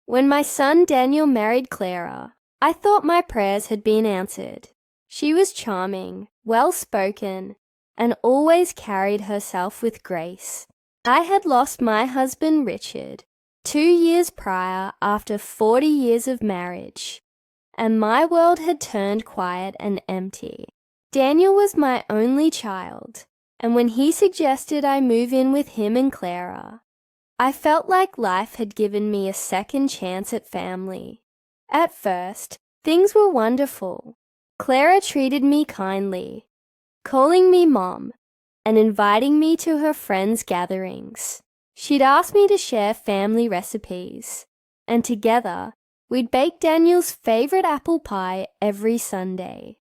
When my son Daniel married Clara, I thought my prayers had been answered. She was charming, well-spoken, and always carried herself with grace. I had lost my husband Richard 2 years prior after 40 years of marriage, and my world had turned quiet and empty. Daniel was my only child, and when he suggested I move in with him and Clara, I felt like life had given me a second chance at family. At first, things were wonderful. Clara treated me kindly, calling me Mom, and inviting me to her friends' gatherings. She'd ask me to share family recipes, and together, we'd bake Daniel's favorite apple pie every Sunday.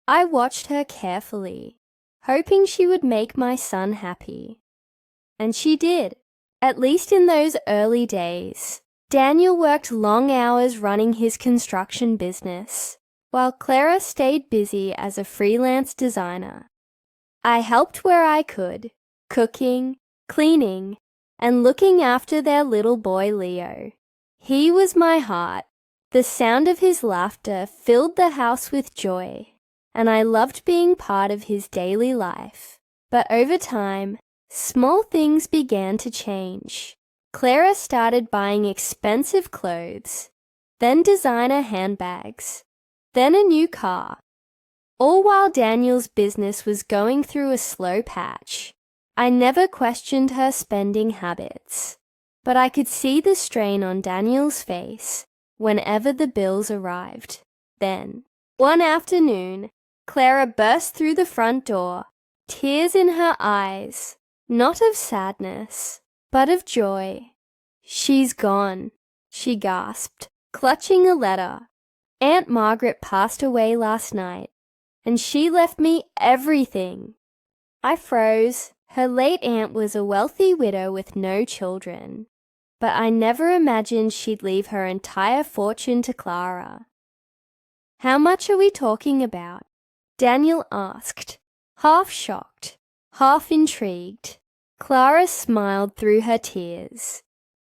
I watched her carefully, hoping she would make my son happy. And she did, at least in those early days. Daniel worked long hours running his construction business, while Clara stayed busy as a freelance designer. I helped where I could, cooking, cleaning, and looking after their little boy Leo. He was my heart. The sound of his laughter filled the house with joy, and I loved being part of his daily life. But over time, small things began to change. Clara started buying expensive clothes, then designer handbags, then a new car. All while Daniel's business was going through a slow patch. I never questioned her spending habits, but I could see the strain on Daniel's face whenever the bills arrived. Then, one afternoon, Clara burst through the front door, tears in her eyes, not of sadness, but of joy. "She's gone," she gasped, clutching a letter. "Aunt Margaret passed away last night, and she left me everything." I froze. Her late aunt was a wealthy widow with no children, but I never imagined she'd leave her entire fortune to Clara. "How much are we talking about?" Daniel asked, half shocked, half intrigued. Clara smiled through her tears.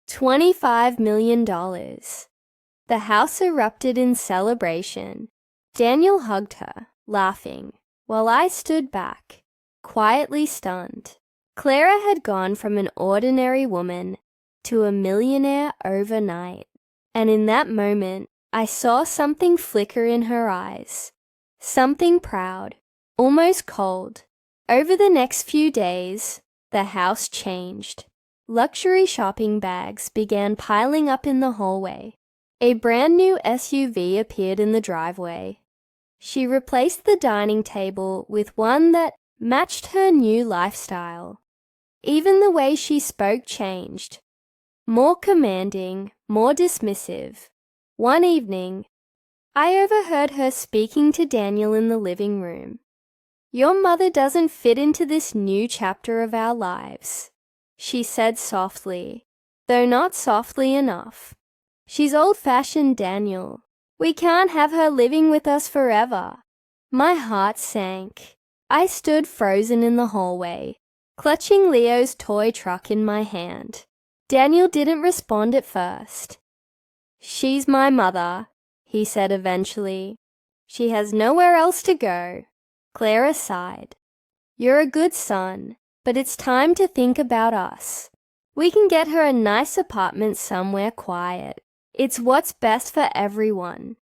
$25 million. The house erupted in celebration. Daniel hugged her, laughing, while I stood back, quietly stunned. Clara had gone from an ordinary woman to a millionaire overnight, and in that moment, I saw something flicker in her eyes. Something proud, almost cold. Over the next few days, the house changed. Luxury shopping bags began piling up in the hallway. A brand new SUV appeared in the driveway. She replaced the dining table with one that matched her new lifestyle. Even the way she spoke changed. More commanding, more dismissive. One evening, I overheard her speaking to Daniel in the living room. "Your mother doesn't fit into this new chapter of our lives," she said softly, though not softly enough. "She's old-fashioned, Daniel. We can't have her living with us forever." My heart sank. I stood frozen in the hallway, clutching Leo's toy truck in my hand. Daniel didn't respond at first. "She's my mother," he said eventually. "She has nowhere else to go." Clara sighed. "You're a good son, but it's time to think about us. We can get her a nice apartment somewhere quiet. It's what's best for everyone."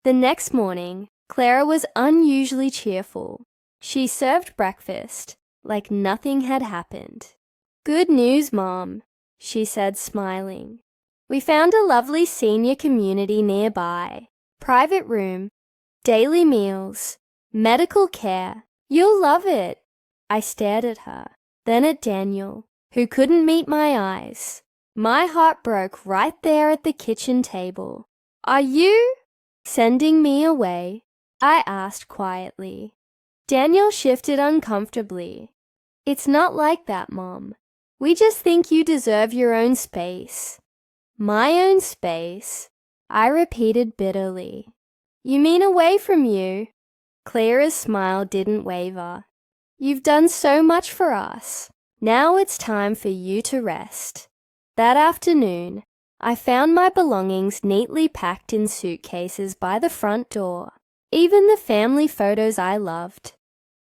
The next morning, Clara was unusually cheerful. She served breakfast like nothing had happened. "Good news, Mom," she said, smiling. "We found a lovely senior community nearby. Private room, daily meals, medical care. You'll love it." I stared at her, then at Daniel, who couldn't meet my eyes. My heart broke right there at the kitchen table. "Are you sending me away?" I asked quietly. Daniel shifted uncomfortably. "It's not like that, Mom. We just think you deserve your own space." "My own space?" I repeated bitterly. "You mean away from you?" Clara's smile didn't waver. "You've done so much for us. Now it's time for you to rest." That afternoon, I found my belongings neatly packed in suitcases by the front door. Even the family photos I loved,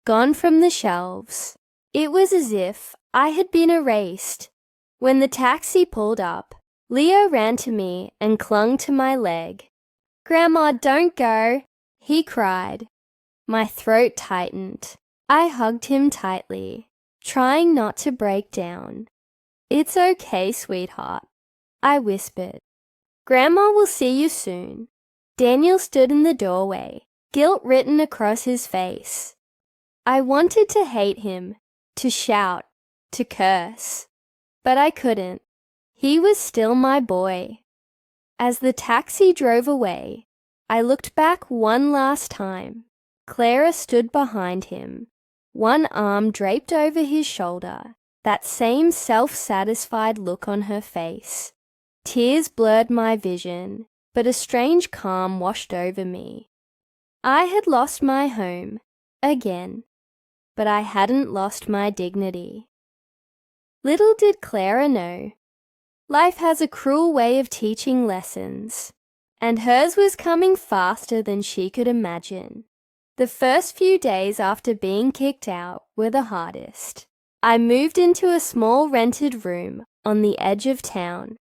gone from the shelves. It was as if I had been erased. When the taxi pulled up, Leo ran to me and clung to my leg. "Grandma, don't go," he cried. My throat tightened. I hugged him tightly, trying not to break down. "It's okay, sweetheart," I whispered. "Grandma will see you soon." Daniel stood in the doorway, guilt written across his face. I wanted to hate him, to shout, to curse, but I couldn't. He was still my boy. As the taxi drove away, I looked back one last time. Clara stood behind him, one arm draped over his shoulder, that same self-satisfied look on her face. Tears blurred my vision, but a strange calm washed over me. I had lost my home, again, but I hadn't lost my dignity. Little did Clara know, life has a cruel way of teaching lessons, and hers was coming faster than she could imagine. The first few days after being kicked out were the hardest. I moved into a small rented room on the edge of town.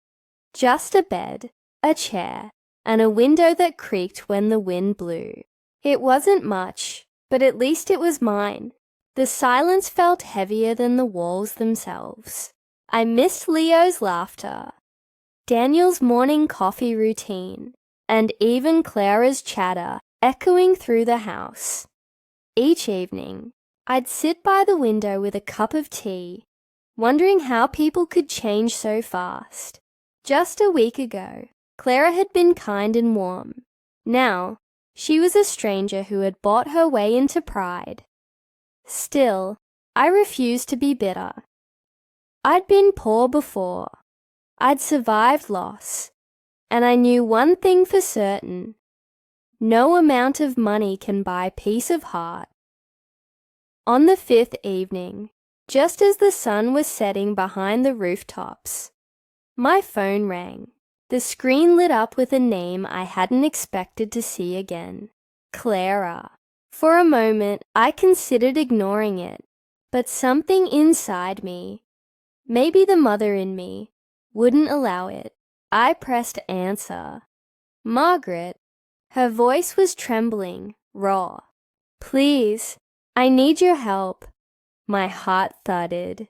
Just a bed, a chair, and a window that creaked when the wind blew. It wasn't much, but at least it was mine. The silence felt heavier than the walls themselves. I missed Leo's laughter, Daniel's morning coffee routine, and even Clara's chatter echoing through the house. Each evening, I'd sit by the window with a cup of tea, wondering how people could change so fast. Just a week ago, Clara had been kind and warm. Now, she was a stranger who had bought her way into pride. Still, I refused to be bitter. I'd been poor before. I'd survived loss. And I knew one thing for certain. No amount of money can buy peace of heart. On the 5th evening, just as the sun was setting behind the rooftops, my phone rang. The screen lit up with a name I hadn't expected to see again. Clara. For a moment, I considered ignoring it, but something inside me, maybe the mother in me, wouldn't allow it. I pressed answer. "Margaret." Her voice was trembling, raw. "Please, I need your help." My heart thudded.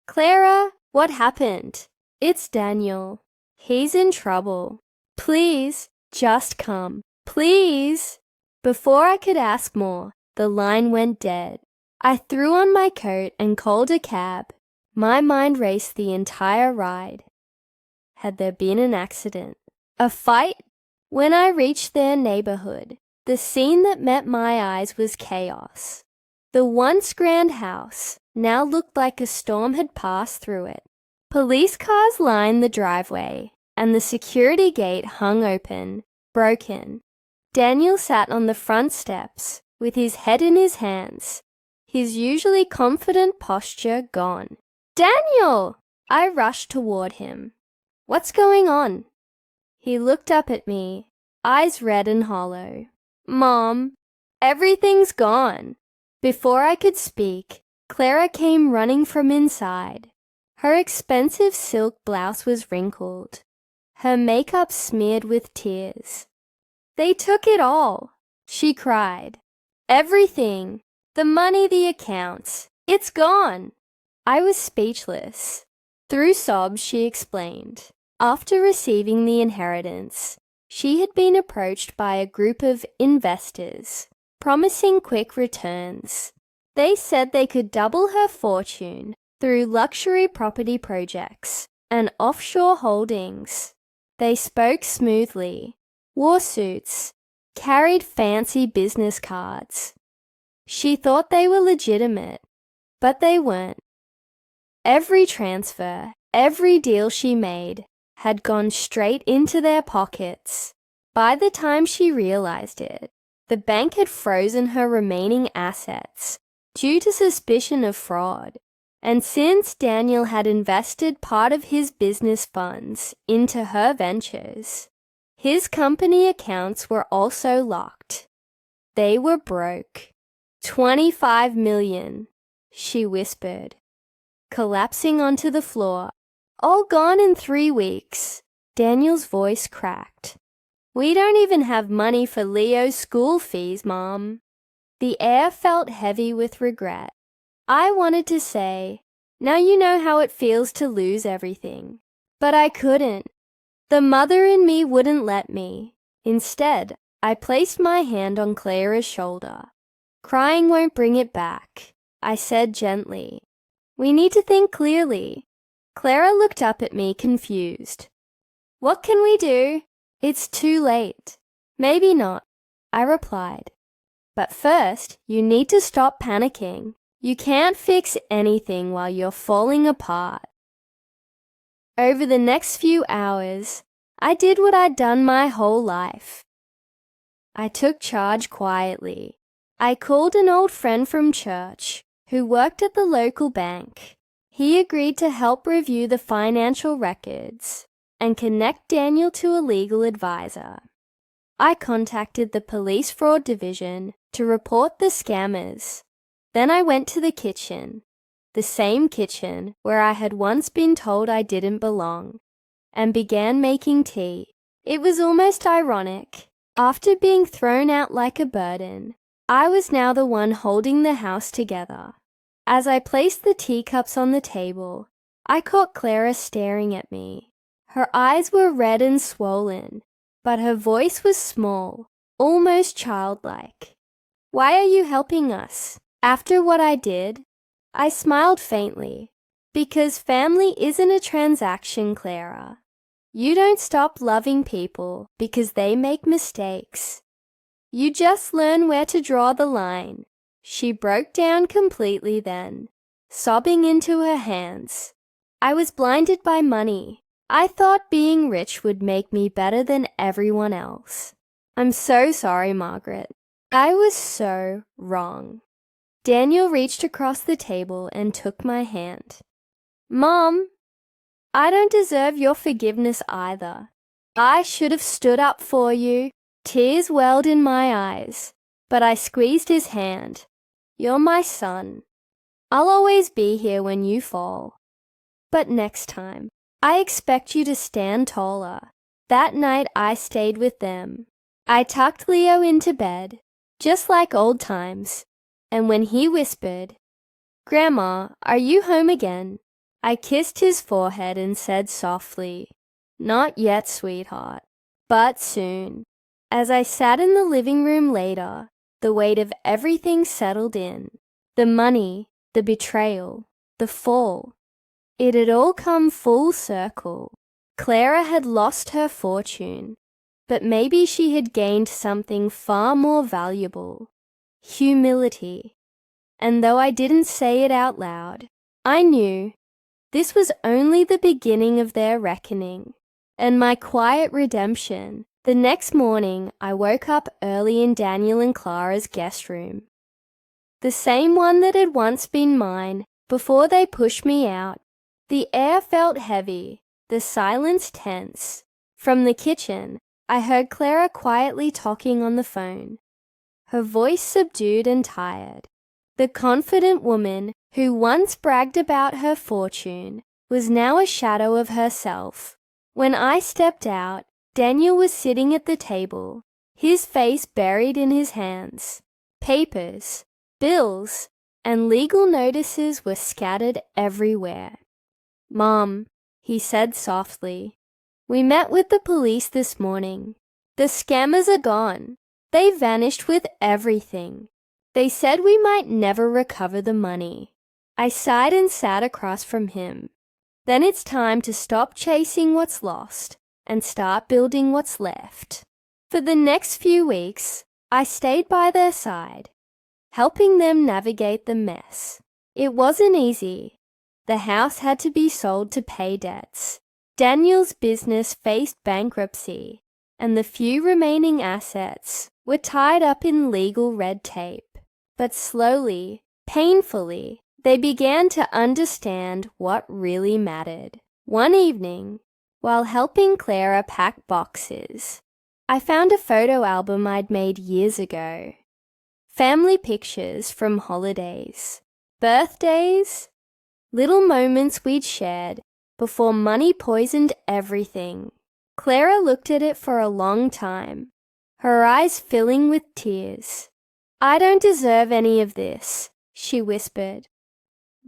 "Clara, what happened?" "It's Daniel. He's in trouble. Please, just come. Please." Before I could ask more, the line went dead. I threw on my coat and called a cab. My mind raced the entire ride. Had there been an accident? A fight? When I reached their neighborhood, the scene that met my eyes was chaos. The once grand house now looked like a storm had passed through it. Police cars lined the driveway, and the security gate hung open, broken. Daniel sat on the front steps, with his head in his hands, his usually confident posture gone. "Daniel!" I rushed toward him. "What's going on?" He looked up at me, eyes red and hollow. "Mom, everything's gone." Before I could speak, Clara came running from inside. Her expensive silk blouse was wrinkled, her makeup smeared with tears. "They took it all," she cried. "Everything. The money, the accounts. It's gone." I was speechless. Through sobs, she explained. After receiving the inheritance, she had been approached by a group of investors, promising quick returns. They said they could double her fortune through luxury property projects and offshore holdings. They spoke smoothly, wore suits, carried fancy business cards. She thought they were legitimate, but they weren't. Every transfer, every deal she made, had gone straight into their pockets. By the time she realized it, the bank had frozen her remaining assets due to suspicion of fraud. And since Daniel had invested part of his business funds into her ventures, his company accounts were also locked. They were broke. 25 million, she whispered, collapsing onto the floor. All gone in 3 weeks. Daniel's voice cracked. We don't even have money for Leo's school fees, Mom. The air felt heavy with regret. I wanted to say, now you know how it feels to lose everything. But I couldn't. The mother in me wouldn't let me. Instead, I placed my hand on Clara's shoulder. Crying won't bring it back, I said gently. We need to think clearly. Clara looked up at me confused. What can we do? It's too late. Maybe not, I replied. But first, you need to stop panicking. You can't fix anything while you're falling apart. Over the next few hours, I did what I'd done my whole life. I took charge quietly. I called an old friend from church who worked at the local bank. He agreed to help review the financial records and connect Daniel to a legal advisor. I contacted the police fraud division to report the scammers. Then I went to the kitchen, the same kitchen where I had once been told I didn't belong, and began making tea. It was almost ironic. After being thrown out like a burden, I was now the one holding the house together. As I placed the teacups on the table, I caught Clara staring at me. Her eyes were red and swollen, but her voice was small, almost childlike. Why are you helping us? After what I did? I smiled faintly. Because family isn't a transaction, Clara. You don't stop loving people because they make mistakes. You just learn where to draw the line. She broke down completely then, sobbing into her hands. I was blinded by money. I thought being rich would make me better than everyone else. I'm so sorry, Margaret. I was so wrong. Daniel reached across the table and took my hand. Mom, I don't deserve your forgiveness either. I should have stood up for you. Tears welled in my eyes, but I squeezed his hand. You're my son. I'll always be here when you fall. But next time, I expect you to stand taller. That night I stayed with them. I tucked Leo into bed, just like old times, and when he whispered, Grandma, are you home again? I kissed his forehead and said softly, Not yet, sweetheart, but soon. As I sat in the living room later, the weight of everything settled in. The money, the betrayal, the fall. It had all come full circle. Clara had lost her fortune, but maybe she had gained something far more valuable. Humility. And though I didn't say it out loud, I knew this was only the beginning of their reckoning and my quiet redemption. The next morning, I woke up early in Daniel and Clara's guest room. The same one that had once been mine before they pushed me out. The air felt heavy, the silence tense. From the kitchen, I heard Clara quietly talking on the phone, her voice subdued and tired. The confident woman who once bragged about her fortune was now a shadow of herself. When I stepped out, Daniel was sitting at the table, his face buried in his hands. Papers, bills, and legal notices were scattered everywhere. Mom, he said softly, we met with the police this morning. The scammers are gone. They vanished with everything. They said we might never recover the money. I sighed and sat across from him. Then it's time to stop chasing what's lost and start building what's left. For the next few weeks, I stayed by their side, helping them navigate the mess. It wasn't easy. The house had to be sold to pay debts. Daniel's business faced bankruptcy, and the few remaining assets were tied up in legal red tape. But slowly, painfully, They began to understand what really mattered. One evening, while helping Clara pack boxes, I found a photo album I'd made years ago. Family pictures from holidays, birthdays, little moments we'd shared before money poisoned everything. Clara looked at it for a long time, her eyes filling with tears. "I don't deserve any of this," she whispered.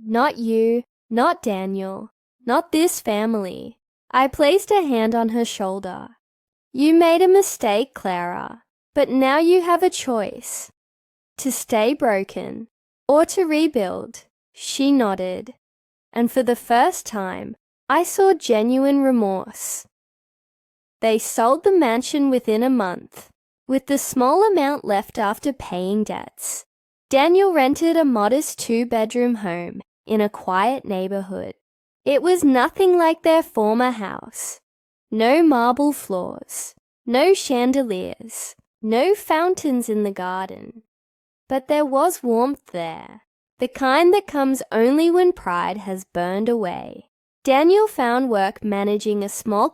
"Not you, not Daniel, not this family." I placed a hand on her shoulder. "You made a mistake, Clara, but now you have a choice. To stay broken or to rebuild." She nodded, and for the first time, I saw genuine remorse. They sold the mansion within a month, with the small amount left after paying debts. Daniel rented a modest 2-bedroom home in a quiet neighborhood. It was nothing like their former house. No marble floors, no chandeliers, no fountains in the garden. But there was warmth there, the kind that comes only when pride has burned away. Daniel found work managing a small